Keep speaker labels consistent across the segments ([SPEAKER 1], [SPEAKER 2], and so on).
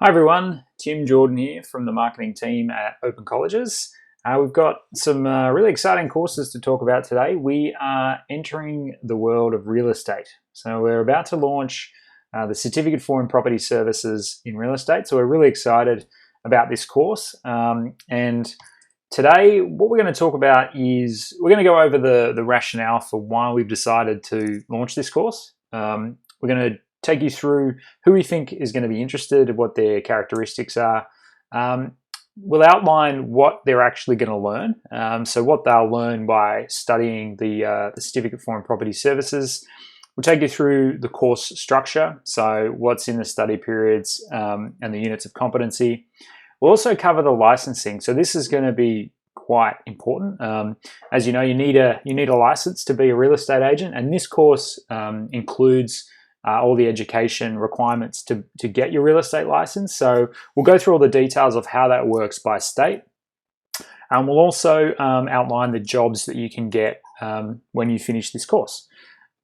[SPEAKER 1] Hi everyone, Tim Jordan here from the marketing team at Open Colleges. We've got some really exciting courses to talk about today. We are entering the world of real estate. So we're about to launch the Certificate for and Property Services in Real Estate. So we're really excited about this course. And today what we're going to talk about is we're going to go over the rationale for why we've decided to launch this course. We're going to take you through who we think is going to be interested, what their characteristics are. We'll outline what they're actually going to learn. So what they'll learn by studying the Certificate for and Property Services. We'll take you through the course structure, so what's in the study periods and the units of competency. We'll also cover the licensing. So this is going to be quite important. As you know, you need a license to be a real estate agent, and this course includes all the education requirements to get your real estate license. So we'll go through all the details of how that works by state. We'll also outline the jobs that you can get when you finish this course.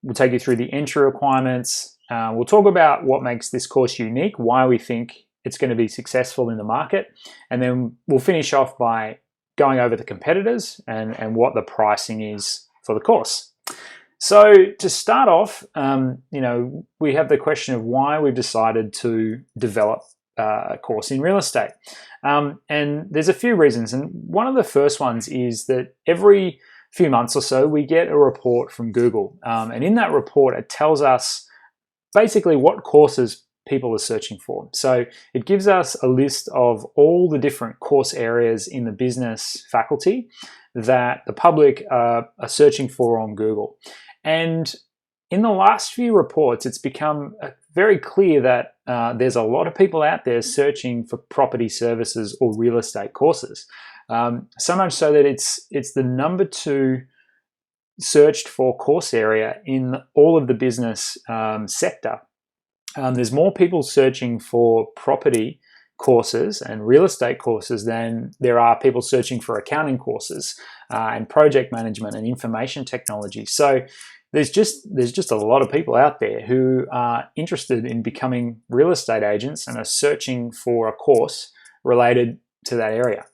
[SPEAKER 1] We'll take you through the entry requirements. We'll talk about what makes this course unique, why we think it's going to be successful in the market. And then we'll finish off by going over the competitors and what the pricing is for the course. So to start off, we have the question of why we've decided to develop a course in real estate. And there's a few reasons. And one of the first ones is that every few months or so, we get a report from Google. And in that report, it tells us basically what courses people are searching for. So it gives us a list of all the different course areas in the business faculty that the public are searching for on Google. And in the last few reports, it's become very clear that there's a lot of people out there searching for property services or real estate courses. So much so that it's the number 2 searched for course area in all of the business sector. There's more people searching for property courses and real estate courses than there are people searching for accounting courses and project management and information technology. So there's just a lot of people out there who are interested in becoming real estate agents and are searching for a course related to that area.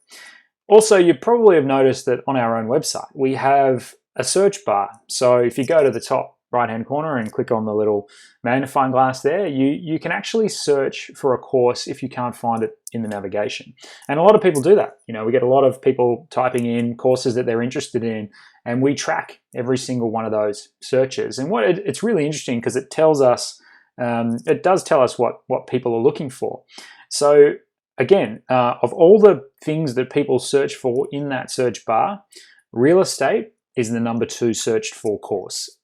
[SPEAKER 1] Also, you probably have noticed that on our own website, we have a search bar. So if you go to the top right-hand corner and click on the little magnifying glass there, you can actually search for a course if you can't find it in the navigation. And a lot of people do that. We get a lot of people typing in courses that they're interested in, and we track every single one of those searches. And it's really interesting because it tells us, it does tell us what people are looking for. So again, of all the things that people search for in that search bar, real estate is the number 2 searched for course.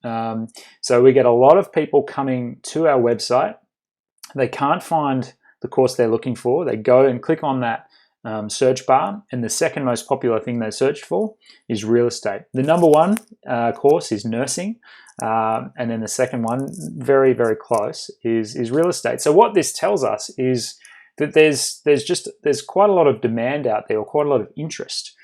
[SPEAKER 1] So we get a lot of people coming to our website. They can't find the course they're looking for. They go and click on that search bar, and the second most popular thing they search for is real estate. The number 1 course is nursing, and then the second one, very, very close, is real estate. So what this tells us is that there's quite a lot of demand out there, or quite a lot of interest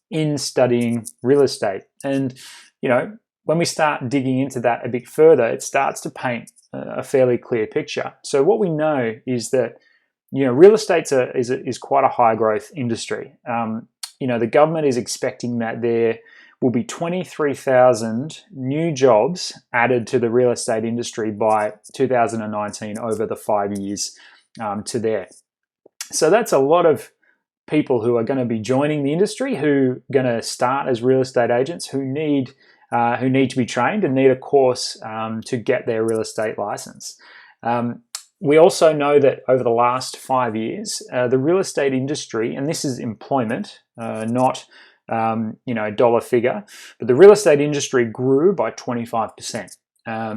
[SPEAKER 1] in studying real estate. And when we start digging into that a bit further, it starts to paint a fairly clear picture. So what we know is that real estate is quite a high growth industry. The government is expecting that there will be 23,000 new jobs added to the real estate industry by 2019 over the 5 years to there. So that's a lot of people who are going to be joining the industry, who are going to start as real estate agents, who need to be trained and need a course to get their real estate license. We also know that over the last 5 years, the real estate industry, and this is employment, not dollar figure, but the real estate industry grew by 25%.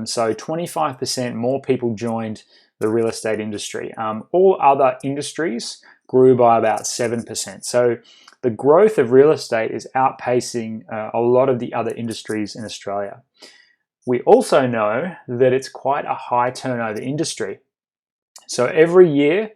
[SPEAKER 1] So 25% more people joined the real estate industry. All other industries grew by about 7%. So the growth of real estate is outpacing a lot of the other industries in Australia. We also know that it's quite a high turnover industry. So every year,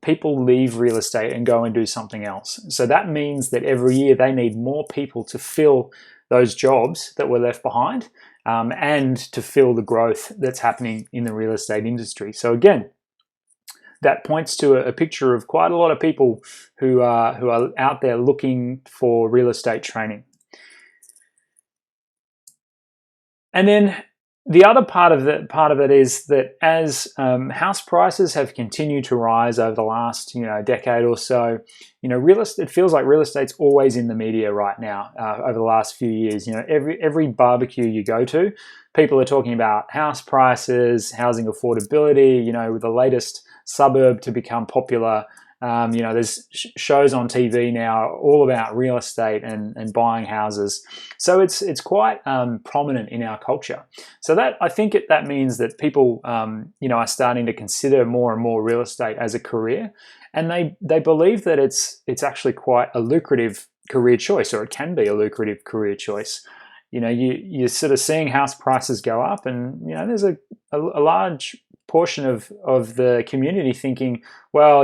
[SPEAKER 1] people leave real estate and go and do something else. So that means that every year they need more people to fill those jobs that were left behind and to fill the growth that's happening in the real estate industry. So again, that points to a picture of quite a lot of people who are out there looking for real estate training. And then the other part of it is that as house prices have continued to rise over the last decade or so, it feels like real estate's always in the media right now. Over the last few years, every barbecue you go to, people are talking about house prices, housing affordability. With the latest suburb to become popular. There's shows on TV now all about real estate and buying houses. So it's quite prominent in our culture. So that I think that means that people are starting to consider more and more real estate as a career, and they believe that it's actually quite a lucrative career choice, or it can be a lucrative career choice. You're sort of seeing house prices go up, and there's a large portion of the community thinking, well,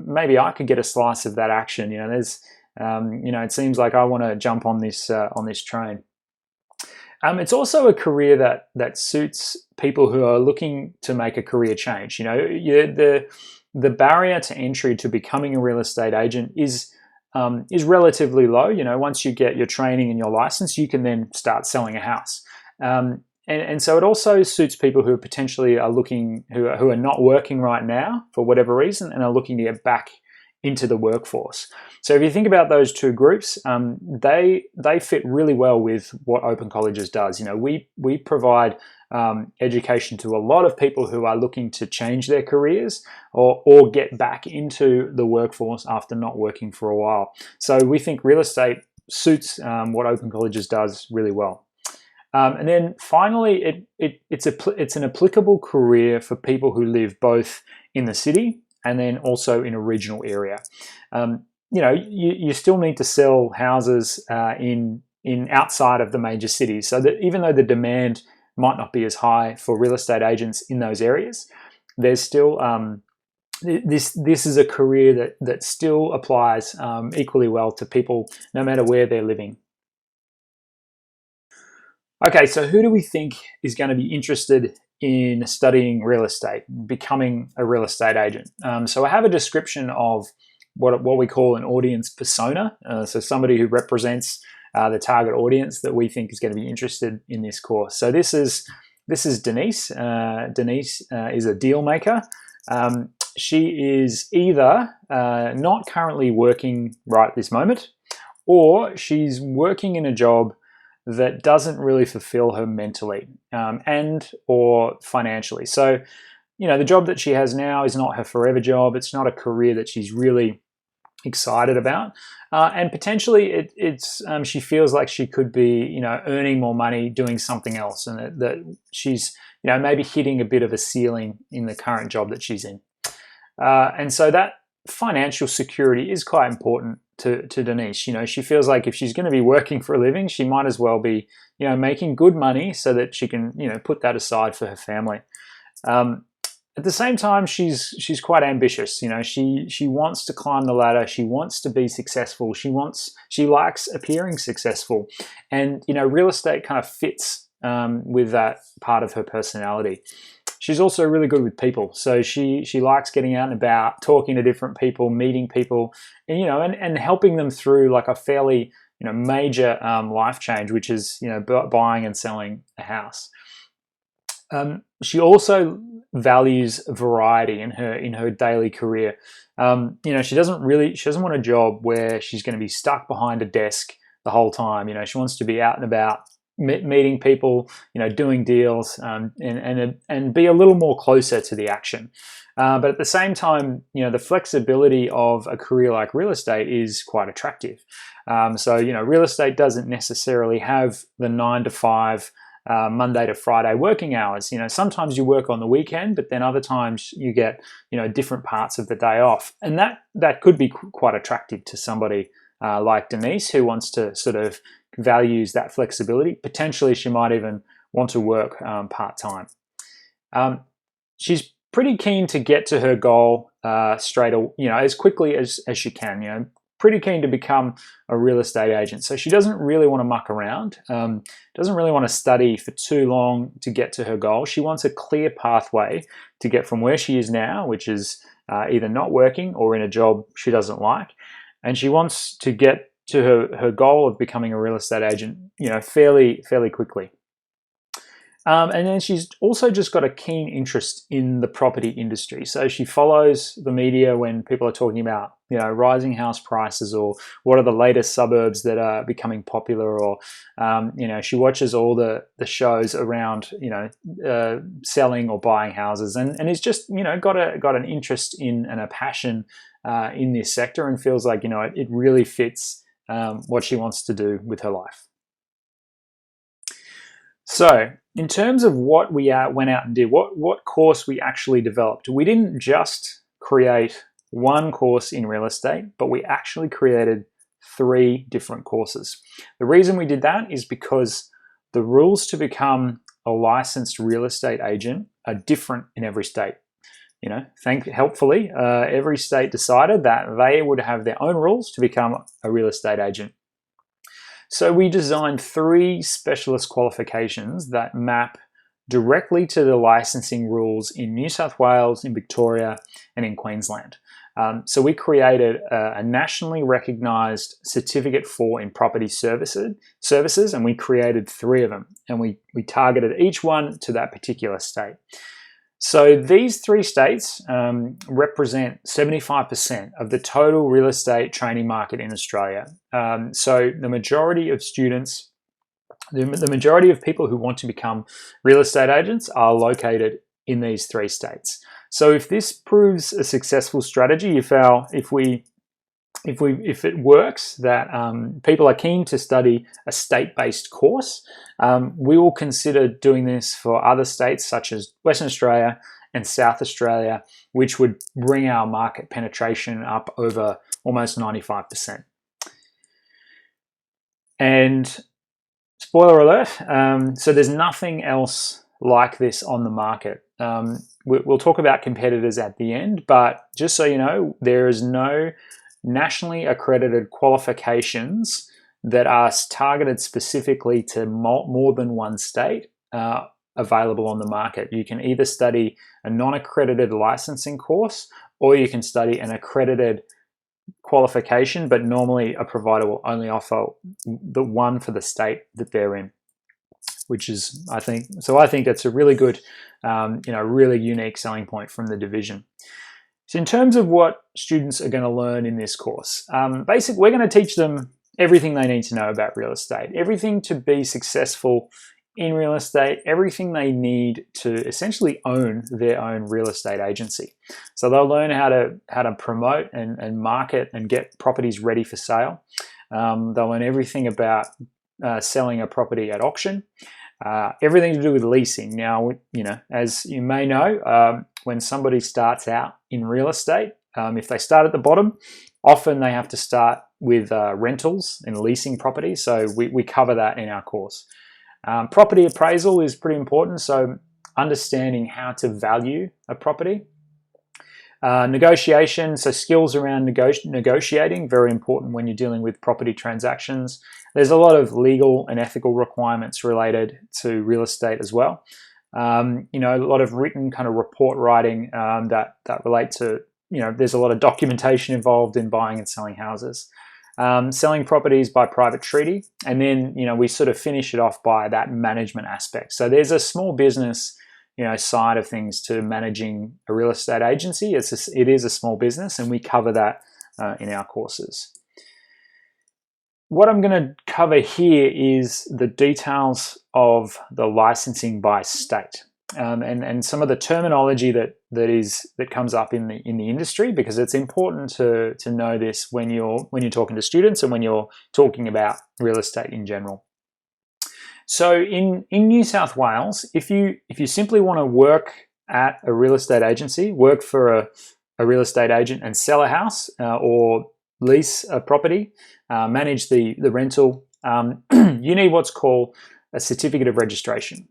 [SPEAKER 1] maybe I could get a slice of that action. There's, it seems like I want to jump on this train. It's also a career that suits people who are looking to make a career change. The barrier to entry to becoming a real estate agent is relatively low. Once you get your training and your license, you can then start selling a house. And so it also suits people who potentially are looking, who are not working right now for whatever reason, and are looking to get back into the workforce. So if you think about those two groups, they fit really well with what Open Colleges does. We provide education to a lot of people who are looking to change their careers or get back into the workforce after not working for a while. So we think real estate suits what Open Colleges does really well. And then finally, it's an applicable career for people who live both in the city and then also in a regional area. You still need to sell houses in outside of the major cities, so that even though the demand might not be as high for real estate agents in those areas, there's still this is a career that still applies equally well to people no matter where they're living. Okay, so who do we think is going to be interested in studying real estate, becoming a real estate agent? So I have a description of what we call an audience persona. So somebody who represents the target audience that we think is going to be interested in this course. So this is Denise. Denise is a deal maker. She is either not currently working right this moment, or she's working in a job that doesn't really fulfill her mentally and or financially. So, the job that she has now is not her forever job. It's not a career that she's really excited about. And potentially she feels like she could be, earning more money doing something else, and that she's, maybe hitting a bit of a ceiling in the current job that she's in. And so that financial security is quite important to Denise. She feels like if she's going to be working for a living, she might as well be, making good money so that she can, put that aside for her family. At the same time, she's quite ambitious. She wants to climb the ladder. She wants to be successful. She likes appearing successful, and real estate kind of fits with that part of her personality. She's also really good with people. So she likes getting out and about, talking to different people, meeting people, and helping them through like a fairly, major life change, which is, buying and selling a house. She also values variety in her daily career. She doesn't want a job where she's going to be stuck behind a desk the whole time. She wants to be out and about, meeting people, doing deals, and be a little more closer to the action. But at the same time, the flexibility of a career like real estate is quite attractive. So real estate doesn't necessarily have the 9 to 5 Monday to Friday working hours. Sometimes you work on the weekend, but then other times you get different parts of the day off, and that could be quite attractive to somebody like Denise, who wants to sort of values that flexibility. Potentially, she might even want to work part-time. She's pretty keen to get to her goal as quickly as she can. Pretty keen to become a real estate agent. So she doesn't really want to muck around, doesn't really want to study for too long to get to her goal. She wants a clear pathway to get from where she is now, which is either not working or in a job she doesn't like, and she wants to get to her goal of becoming a real estate agent, fairly quickly. And then she's also just got a keen interest in the property industry. So she follows the media when people are talking about, rising house prices, or what are the latest suburbs that are becoming popular, or, she watches all the shows around, selling or buying houses, and is just, got an interest in and a passion in this sector, and feels like, it really fits what she wants to do with her life. So, in terms of what we went out and did, what course we actually developed, we didn't just create one course in real estate, but we actually created 3 different courses. The reason we did that is because the rules to become a licensed real estate agent are different in every state. Helpfully, every state decided that they would have their own rules to become a real estate agent. So we designed 3 specialist qualifications that map directly to the licensing rules in New South Wales, in Victoria, and in Queensland. So we created a nationally recognised Certificate 4 in Property Services, and we created 3 of them, and we targeted each one to that particular state. So these 3 states represent 75% of the total real estate training market in Australia. So the majority of students, the majority of people who want to become real estate agents are located in these 3 states. So if this proves a successful strategy, if it works, that people are keen to study a state-based course, we will consider doing this for other states such as Western Australia and South Australia, which would bring our market penetration up over almost 95%. And spoiler alert, so there's nothing else like this on the market. We'll talk about competitors at the end, but just so you know, there is no nationally accredited qualifications that are targeted specifically to more than one state available on the market. You can either study a non-accredited licensing course, or you can study an accredited qualification, but normally a provider will only offer the one for the state that they're in, which is, I think it's a really good, really unique selling point from the division. So in terms of what students are going to learn in this course, basically we're going to teach them everything they need to know about real estate, everything to be successful in real estate, everything they need to essentially own their own real estate agency. So they'll learn how to promote and market and get properties ready for sale. They'll learn everything about selling a property at auction, everything to do with leasing. Now, as you may know, when somebody starts out in real estate, if they start at the bottom, often they have to start with rentals and leasing properties. So we cover that in our course. Property appraisal is pretty important, so understanding how to value a property. Negotiation, so skills around negotiating, very important when you're dealing with property transactions. There's a lot of legal and ethical requirements related to real estate as well. A lot of written kind of report writing that relate to, there's a lot of documentation involved in buying and selling houses. Selling properties by private treaty, and then we sort of finish it off by that management aspect. So there's a small business side of things to managing a real estate agency. It is a small business, and we cover that in our courses. What I'm going to cover here is the details of the licensing by state, and some of the terminology that comes up in the industry, because it's important to know this when you're talking to students and when you're talking about real estate in general. So in New South Wales, if you simply want to work at a real estate agency, work for a real estate agent and sell a house or lease a property, manage the rental, you need what's called a certificate of registration.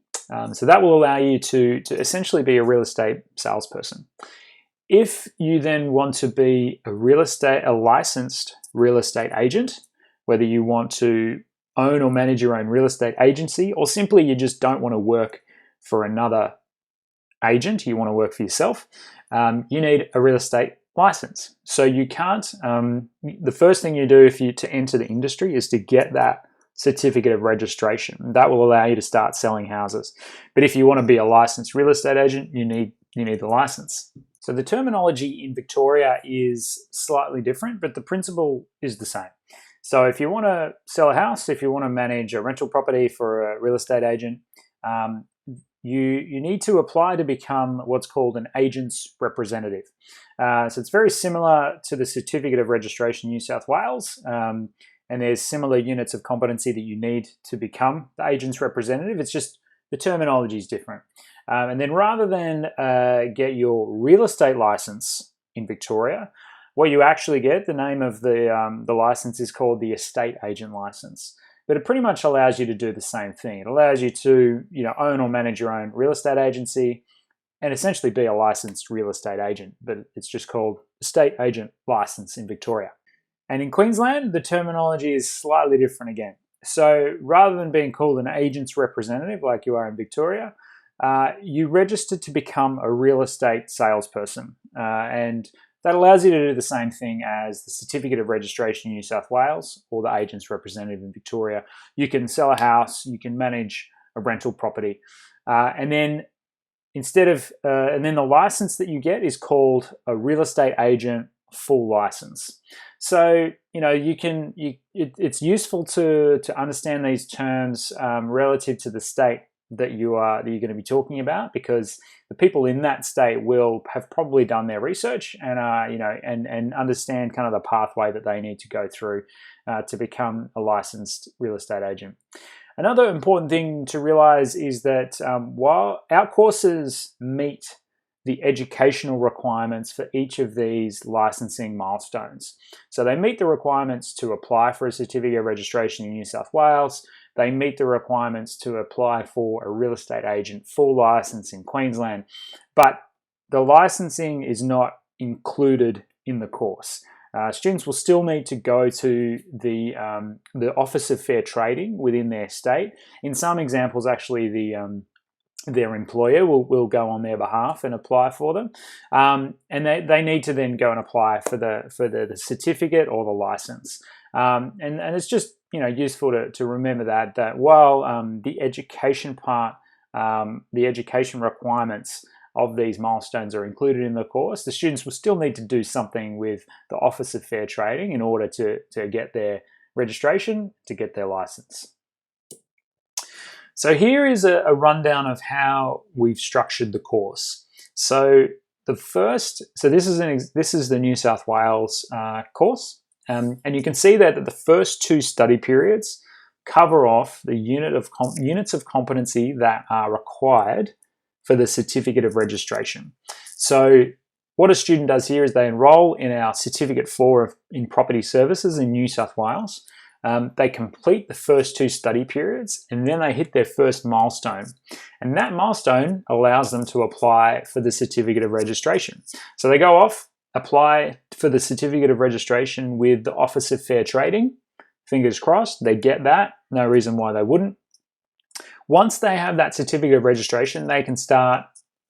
[SPEAKER 1] So that will allow you to essentially be a real estate salesperson. If you then want to be a licensed real estate agent, whether you want to own or manage your own real estate agency, or simply you just don't want to work for another agent, you want to work for yourself, you need a real estate license. So you can't, the first thing you do to enter the industry is to get that certificate of registration. That will allow you to start selling houses. But if you want to be a licensed real estate agent, you need the license. So the terminology in Victoria is slightly different, but the principle is the same. So if you want to sell a house, if you want to manage a rental property for a real estate agent, you need to apply to become what's called an agent's representative. So it's very similar to the Certificate of Registration in New South Wales, and there's similar units of competency that you need to become the agent's representative. It's just the terminology is different. And then rather than get your real estate license in Victoria, what you actually get, the name of the license is called the estate agent license. But it pretty much allows you to do the same thing. It allows you to own or manage your own real estate agency and essentially be a licensed real estate agent. But it's just called estate agent license in Victoria. And in Queensland, the terminology is slightly different again. So rather than being called an agent's representative like you are in Victoria, you register to become a real estate salesperson. And that allows you to do the same thing as the Certificate of Registration in New South Wales or the agent's representative in Victoria. You can sell a house, you can manage a rental property, and then the license that you get is called a real estate agent full license. So it's useful to understand these terms relative to the state that you're going to be talking about, because the people in that state will have probably done their research and and understand kind of the pathway that they need to go through to become a licensed real estate agent. Another important thing to realize is that while our courses meet the educational requirements for each of these licensing milestones. So they meet the requirements to apply for a certificate of registration in New South Wales. They meet the requirements to apply for a real estate agent full license in Queensland, but the licensing is not included in the course. Students will still need to go to the Office of Fair Trading within their state. In some examples, actually, their employer will go on their behalf and apply for them, and they need to then go and apply for the certificate or the license. And it's just useful to remember that while the education part, the education requirements of these milestones are included in the course, the students will still need to do something with the Office of Fair Trading in order to get their registration, to get their license. So here is a rundown of how we've structured the course. So this is the New South Wales course, and you can see there that the first two study periods cover off the units of competency that are required for the Certificate of Registration. So what a student does here is they enrol in our Certificate 4 in Property Services in New South Wales. They complete the first two study periods, and then they hit their first milestone. And that milestone allows them to apply for the Certificate of Registration. So they go off, apply for the Certificate of Registration with the Office of Fair Trading. Fingers crossed, they get that. No reason why they wouldn't. Once they have that Certificate of Registration, they can start,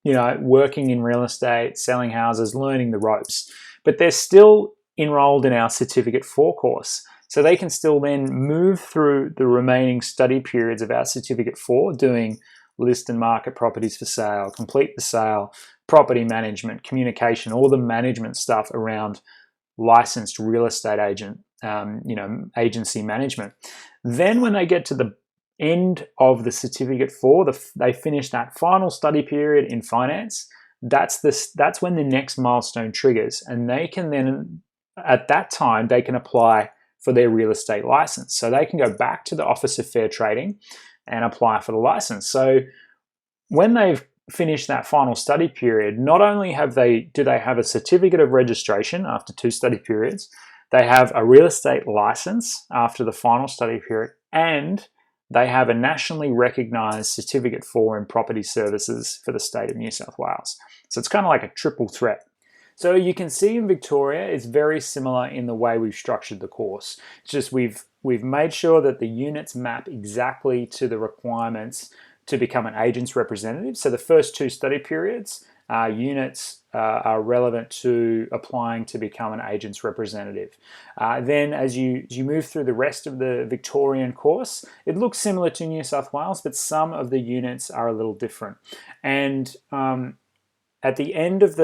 [SPEAKER 1] working in real estate, selling houses, learning the ropes. But they're still enrolled in our Certificate 4 course. So they can still then move through the remaining study periods of our Certificate 4, doing list and market properties for sale, complete the sale, property management, communication, all the management stuff around licensed real estate agent, agency management. Then when they get to the end of the Certificate 4, they finish that final study period in finance. That's when the next milestone triggers, and they can then, at that time, they can apply for their real estate license. So they can go back to the Office of Fair Trading and apply for the license. So when they've finished that final study period, not only do they have a Certificate of Registration after two study periods, they have a real estate license after the final study period, and they have a nationally recognised Certificate 4 in Property Services for the state of New South Wales. So it's kind of like a triple threat. So you can see in Victoria, it's very similar in the way we've structured the course. It's just we've made sure that the units map exactly to the requirements to become an agent's representative. So the first two study periods units are relevant to applying to become an agent's representative. Then as you move through the rest of the Victorian course, it looks similar to New South Wales, but some of the units are a little different. And at the end of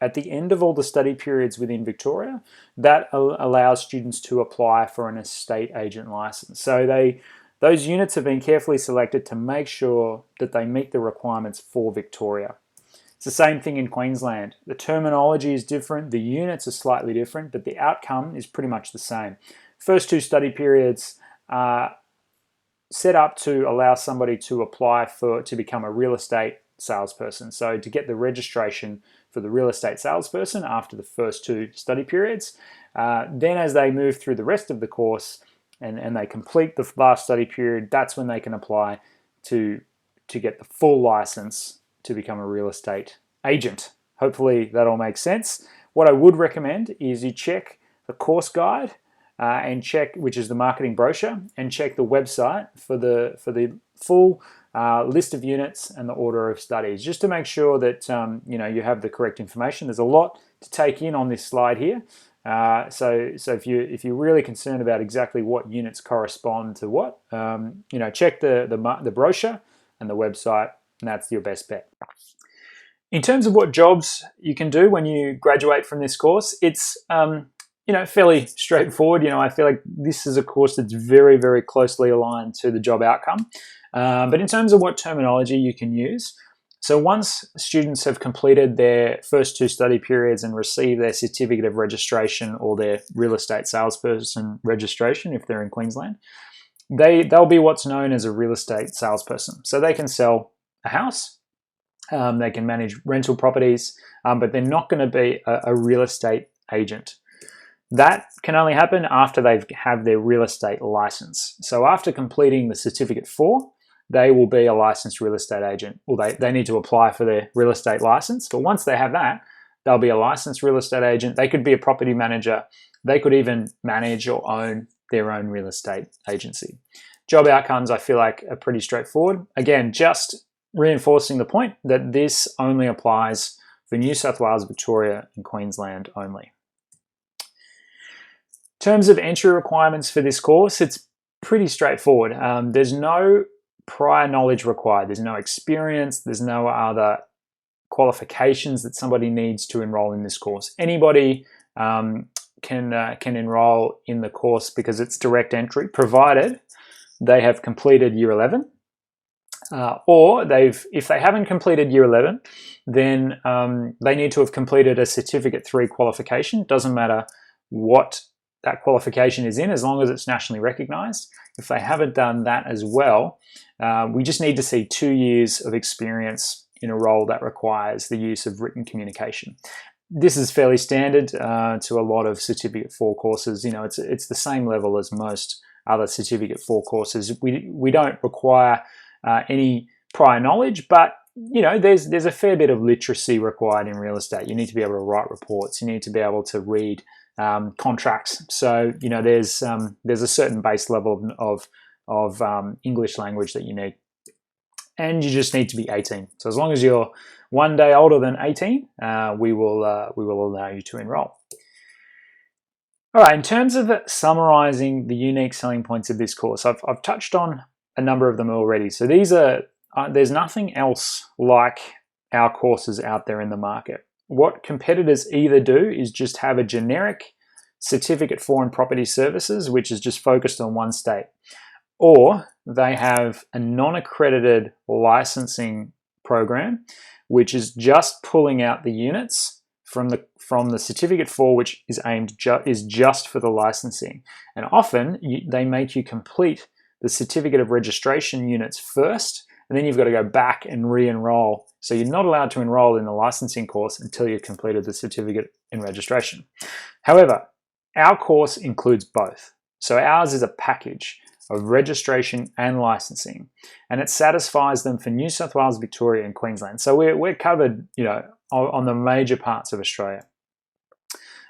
[SPEAKER 1] at the end of all the study periods within Victoria, that allows students to apply for an estate agent license. So those units have been carefully selected to make sure that they meet the requirements for Victoria. It's the same thing in Queensland. The terminology is different, the units are slightly different, but the outcome is pretty much the same. First two study periods are set up to allow somebody to apply to become a real estate salesperson. So to get the registration for the real estate salesperson after the first two study periods. Then as they move through the rest of the course and they complete the last study period, that's when they can apply to get the full license to become a real estate agent. Hopefully that all makes sense. What I would recommend is you check the course guide and check, which is the marketing brochure, and check the website for the full list of units and the order of studies, just to make sure that you have the correct information. There's a lot to take in on this slide here. So if you're really concerned about exactly what units correspond to what, check the brochure and the website, and that's your best bet. In terms of what jobs you can do when you graduate from this course, it's fairly straightforward. I feel like this is a course that's very, very closely aligned to the job outcome. But in terms of what terminology you can use, so once students have completed their first two study periods and receive their certificate of registration or their real estate salesperson registration, if they're in Queensland, they'll be what's known as a real estate salesperson. So they can sell a house, they can manage rental properties, but they're not going to be a real estate agent. That can only happen after they have their real estate license. So after completing the Certificate 4, they will be a licensed real estate agent. Well, they need to apply for their real estate license, but once they have that, they'll be a licensed real estate agent. They could be a property manager. They could even manage or own their own real estate agency. Job outcomes, I feel like, are pretty straightforward. Again, just reinforcing the point that this only applies for New South Wales, Victoria, and Queensland only. In terms of entry requirements for this course, it's pretty straightforward. There's no prior knowledge required. There's no experience. There's no other qualifications that somebody needs to enroll in this course. Anybody can enroll in the course because it's direct entry, provided they have completed Year 11. Or if they haven't completed Year 11, then they need to have completed a Certificate 3 qualification. Doesn't matter what that qualification is in, as long as it's nationally recognised. If they haven't done that as well, we just need to see 2 years of experience in a role that requires the use of written communication. This is fairly standard to a lot of Certificate 4 courses. It's the same level as most other Certificate 4 courses. We don't require any prior knowledge, but there's a fair bit of literacy required in real estate. You need to be able to write reports. You need to be able to read contracts. So there's a certain base level of English language that you need, and you just need to be 18. So as long as you're 1 day older than 18, we will allow you to enroll. All right. In terms of summarising the unique selling points of this course, I've touched on a number of them already. So these are there's nothing else like our courses out there in the market. What competitors either do is just have a generic Certificate 4 in Property Services, which is just focused on one state, or they have a non-accredited licensing program, which is just pulling out the units from the Certificate 4, which is is just for the licensing. And often they make you complete the Certificate of Registration units first, and then you've got to go back and re-enroll. So you're not allowed to enroll in the licensing course until you've completed the Certificate in Registration. However, our course includes both. So ours is a package of registration and licensing, and it satisfies them for New South Wales, Victoria, and Queensland. So we're covered, on the major parts of Australia.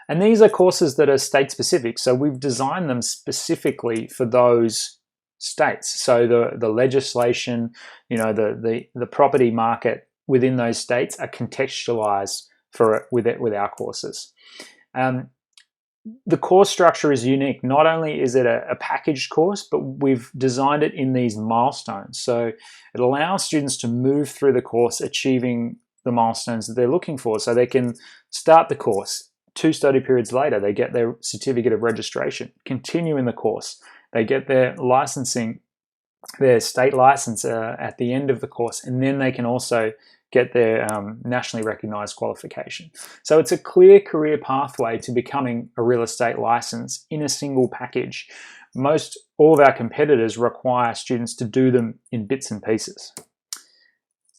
[SPEAKER 1] And these are courses that are state specific. So we've designed them specifically for those states. So the legislation, the property market within those states are contextualized with our courses. The course structure is unique. Not only is it a packaged course, but we've designed it in these milestones. So it allows students to move through the course achieving the milestones that they're looking for. So they can start the course, 2 study periods later, they get their certificate of registration, continue in the course, they get their licensing, their state license at the end of the course, and then they can also get their nationally recognized qualification. So it's a clear career pathway to becoming a real estate license in a single package. All of our competitors require students to do them in bits and pieces.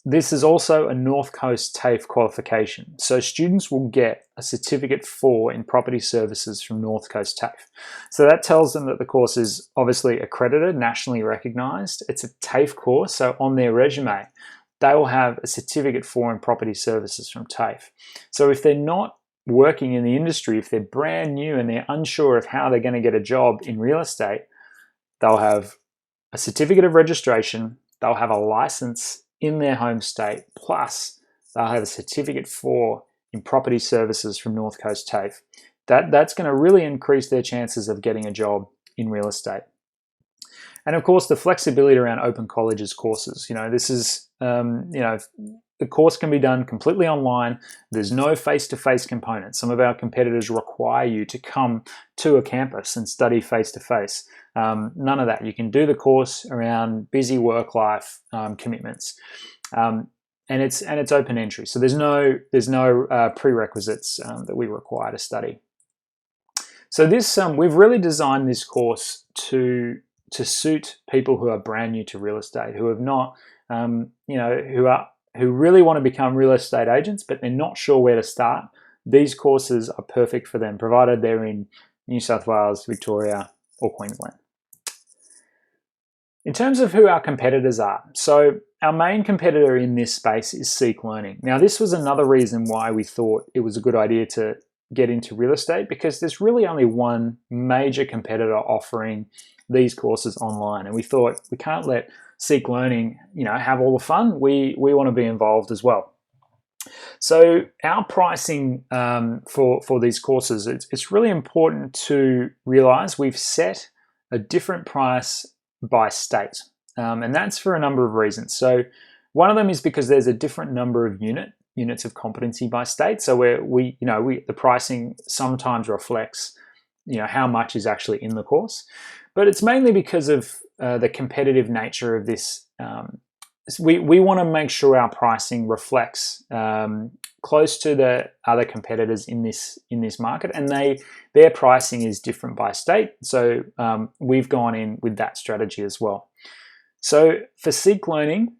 [SPEAKER 1] This is also a North Coast TAFE qualification. So students will get a Certificate 4 in Property Services from North Coast TAFE. So that tells them that the course is obviously accredited, nationally recognized. It's a TAFE course, so on their resume, they will have a Certificate 4 in Property Services from TAFE. So if they're not working in the industry, if they're brand new and they're unsure of how they're going to get a job in real estate, they'll have a Certificate of Registration, they'll have a license in their home state, plus they'll have a Certificate 4 in Property Services from North Coast TAFE. That's going to really increase their chances of getting a job in real estate. And of course, the flexibility around Open College's courses. This is, the course can be done completely online. There's no face-to-face component. Some of our competitors require you to come to a campus and study face-to-face. None of that. You can do the course around busy work-life commitments, and it's open entry. So there's no prerequisites that we require to study. So we've really designed this course to suit people who are brand new to real estate, who have not, who really want to become real estate agents, but they're not sure where to start. These courses are perfect for them, provided they're in New South Wales, Victoria, or Queensland. In terms of who our competitors are, so our main competitor in this space is Seek Learning. Now, this was another reason why we thought it was a good idea to get into real estate, because there's really only one major competitor offering these courses online, and we thought we can't let Seek Learning, have all the fun. We want to be involved as well. So our pricing for these courses, it's really important to realize we've set a different price by state, and that's for a number of reasons. So one of them is because there's a different number of units of competency by state. So the pricing sometimes reflects how much is actually in the course, but it's mainly because of the competitive nature of this. We want to make sure our pricing reflects close to the other competitors in this market, and their pricing is different by state. So we've gone in with that strategy as well. So for Seek Learning,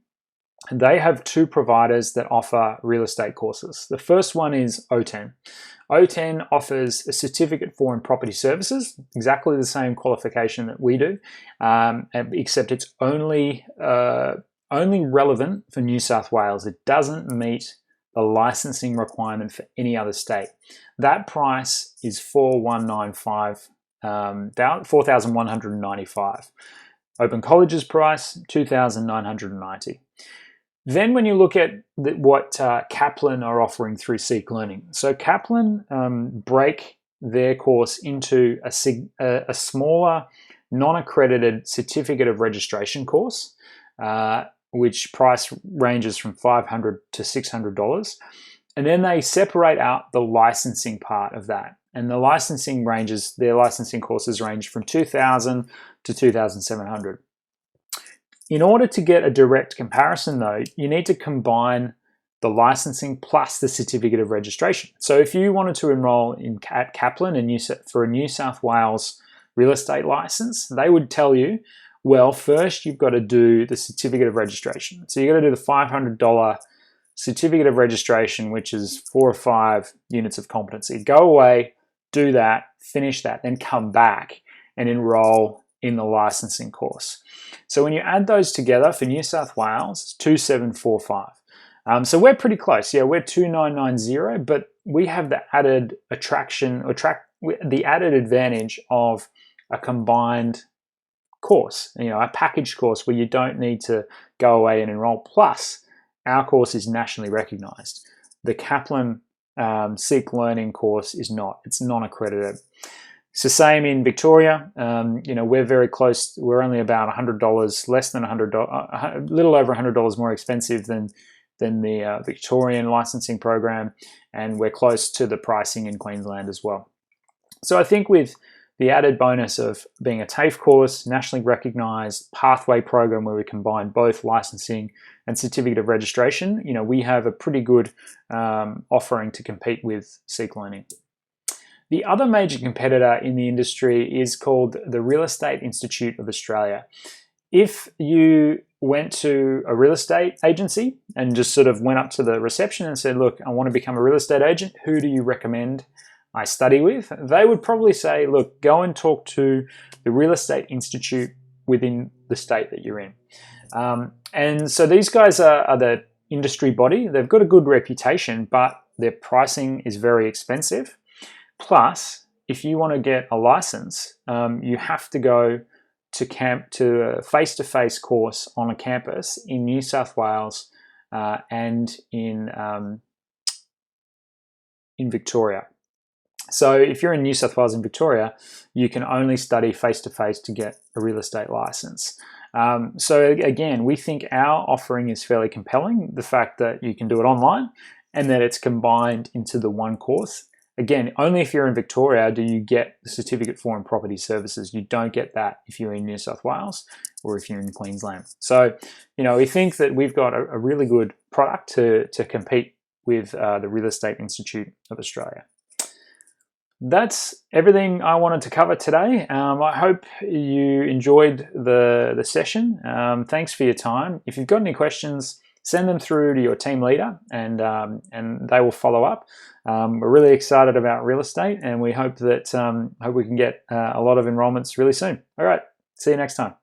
[SPEAKER 1] they have 2 providers that offer real estate courses. The first one is O10. O10 offers a Certificate 4 in Property Services, exactly the same qualification that we do, except it's only relevant for New South Wales. It doesn't meet the licensing requirement for any other state. That price is $4,195. Open College's price, $2,990. Then when you look at what Kaplan are offering through Seek Learning. So Kaplan break their course into a smaller, non-accredited Certificate of Registration course, which price ranges from $500 to $600. And then they separate out the licensing part of that. And their licensing courses range from $2,000 to $2,700. In order to get a direct comparison, though, you need to combine the licensing plus the Certificate of Registration. So if you wanted to enroll at Kaplan for a New South Wales real estate license, they would tell you, well, first you've got to do the Certificate of Registration. So you've got to do the $500 Certificate of Registration, which is 4 or 5 units of competency. Go away, do that, finish that, then come back and enroll in the licensing course. So when you add those together for New South Wales, it's 2,745. So we're pretty close. Yeah, we're 2,990, but we have the added the added advantage of a combined course, a packaged course where you don't need to go away and enroll. Plus, our course is nationally recognized. The Kaplan Seek Learning course is not. It's non-accredited. It's the same in Victoria. We're very close. We're only about $100, less than $100, a little over $100 more expensive than the Victorian licensing program, and we're close to the pricing in Queensland as well. So I think with the added bonus of being a TAFE course, nationally recognised pathway program where we combine both licensing and certificate of registration, we have a pretty good offering to compete with Seek Learning. The other major competitor in the industry is called the Real Estate Institute of Australia. If you went to a real estate agency and just sort of went up to the reception and said, look, I want to become a real estate agent, who do you recommend I study with? They would probably say, look, go and talk to the Real Estate Institute within the state that you're in. And so these guys are the industry body. They've got a good reputation, but their pricing is very expensive. Plus, if you want to get a license, you have to go to a face-to-face course on a campus in New South Wales and in Victoria. So if you're in New South Wales and Victoria, you can only study face-to-face to get a real estate license. So again, we think our offering is fairly compelling, the fact that you can do it online and that it's combined into the one course. Again, only if you're in Victoria do you get the Certificate for and Property Services. You don't get that if you're in New South Wales or if you're in Queensland. So, we think that we've got a really good product to compete with the Real Estate Institute of Australia. That's everything I wanted to cover today. I hope you enjoyed the session. Thanks for your time. If you've got any questions, send them through to your team leader and they will follow up. We're really excited about real estate, and we hope that we can get a lot of enrollments really soon. All right, see you next time.